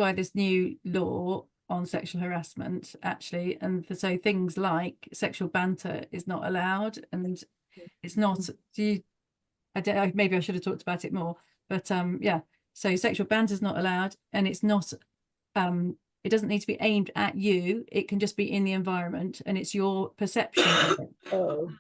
by this new law on sexual harassment, actually, and so things like sexual banter is not allowed, and it's not. Do you? I don't. Maybe I should have talked about it more, but yeah. So sexual banter is not allowed, and it's not. It doesn't need to be aimed at you. It can just be in the environment, and it's your perception of it. Oh.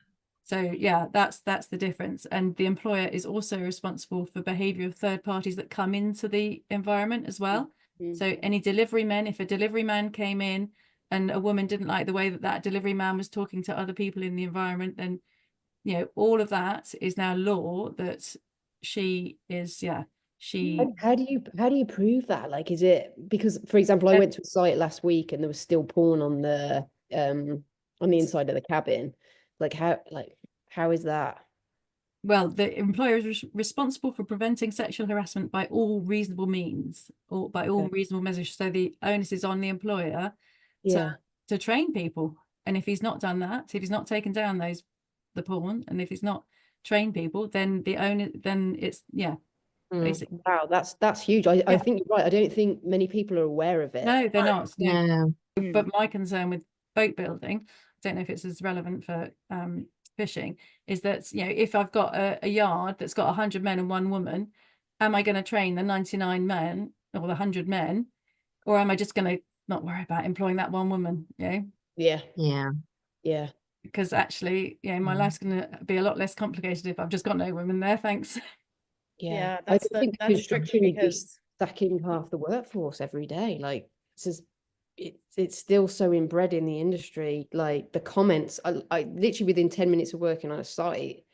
So yeah, that's the difference. And the employer is also responsible for behavior of third parties that come into the environment as well. So any delivery men, if a delivery man came in and a woman didn't like the way that that delivery man was talking to other people in the environment, then, you know, all of that is now law that she is, yeah, she, How do you prove that? Like, is it because, for example, I went to a site last week and there was still porn on the inside of the cabin. How is that? well, the employer is responsible for preventing sexual harassment by all reasonable means, or by all Okay. reasonable measures. So the onus is on the employer to Yeah. to train people. And if he's not done that, if he's not taken down the porn, and if he's not trained people, then then it's, yeah, basically. Wow, that's huge. I Yeah, think you're right. I don't think many people are aware of it. no, they're not. No. No. But my concern with boat building, I don't know if it's as relevant for fishing, is that, you know, if I've got a yard that's got 100 men and one woman, am I going to train the 99 men or the 100 men, or am I just going to not worry about employing that one woman? You know, Yeah. Yeah. Yeah. because actually, you know, my life's going to be a lot less complicated if I've just got no women there. Thanks. Yeah. Yeah, I don't think that's tricky construction would be because stacking half the workforce every day. Like, it's still so inbred in the industry. Like the comments, I literally within 10 minutes of working on a site,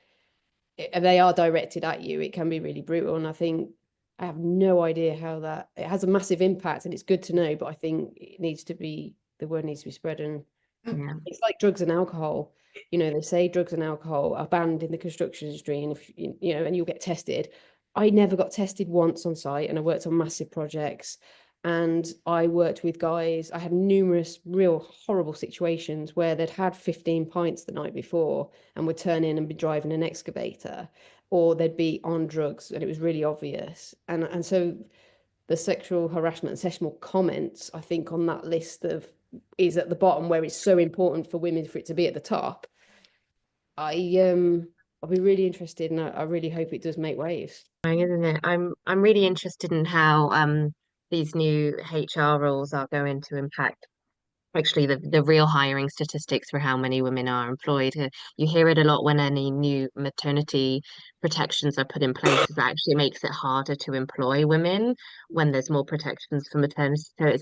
they are directed at you. It can be really brutal. And I think I have no idea how that it has a massive impact, and it's good to know, but I think the word needs to be spread. And Yeah. it's like drugs and alcohol. You know, they say drugs and alcohol are banned in the construction industry, and if you know, and you'll get tested. I never got tested once on site, and I worked on massive projects. And I worked with guys. I had numerous real horrible situations where they'd had 15 pints the night before and would turn in and be driving an excavator, or they'd be on drugs, and it was really obvious. And so the sexual harassment and sexual comments, I think, on that list of is at the bottom where it's so important for women for it to be at the top. I'll be really interested, and I really hope it does make waves. Isn't it? I'm really interested in how these new HR rules are going to impact actually the real hiring statistics for how many women are employed. You hear it a lot when any new maternity protections are put in place, is that actually makes it harder to employ women when there's more protections for maternity. So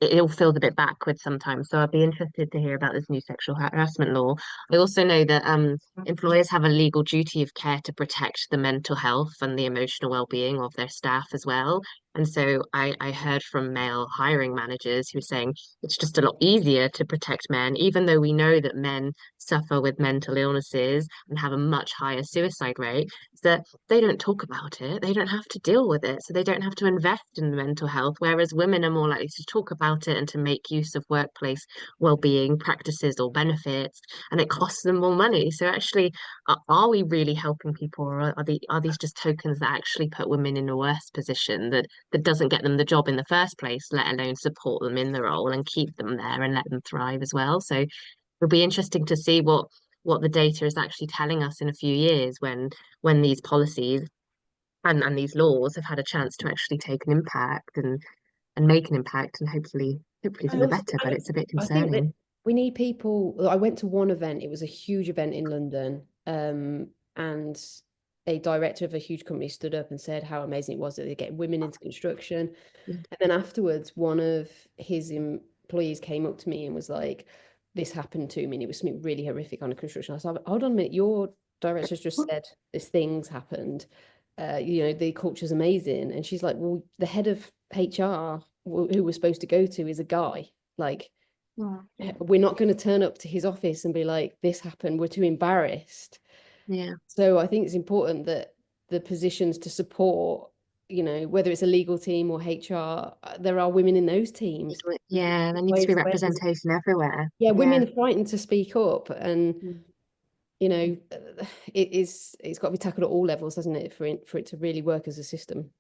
it all feels a bit backwards sometimes. So I'd be interested to hear about this new sexual harassment law. I also know that employers have a legal duty of care to protect the mental health and the emotional well-being of their staff as well. And so I heard from male hiring managers who were saying it's just a lot easier to protect men, even though we know that men suffer with mental illnesses and have a much higher suicide rate, that they don't talk about it. They don't have to deal with it. So they don't have to invest in the mental health, whereas women are more likely to talk about it and to make use of workplace well-being practices or benefits, and it costs them more money. So actually, are we really helping people, or are these just tokens that actually put women in a worse position that doesn't get them the job in the first place, let alone support them in the role and keep them there and let them thrive as well? So it'll be interesting to see what the data is actually telling us in a few years when these policies and these laws have had a chance to actually take an impact and make an impact, and hopefully for And the also, better, but it's a bit I think that concerning. we need people. I went to one event, it was a huge event in London, and a director of a huge company stood up and said how amazing it was that they're getting women into construction. Mm. And then afterwards, one of his employees came up to me and was like, this happened to me, and it was something really horrific on a construction. I was like, hold on a minute, your director's just said this thing's happened. You know, the culture's amazing. And she's like, well, the head of HR who we're supposed to go to is a guy. Like, we're not going to turn up to his office and be like, this happened. We're too embarrassed. Yeah. So I think it's important that the positions to support, you know, whether it's a legal team or HR, there are women in those teams. Yeah, there needs to be representation everywhere. Yeah, women Yeah. are frightened to speak up, and Mm. you know, it's got to be tackled at all levels, hasn't it, for it to really work as a system.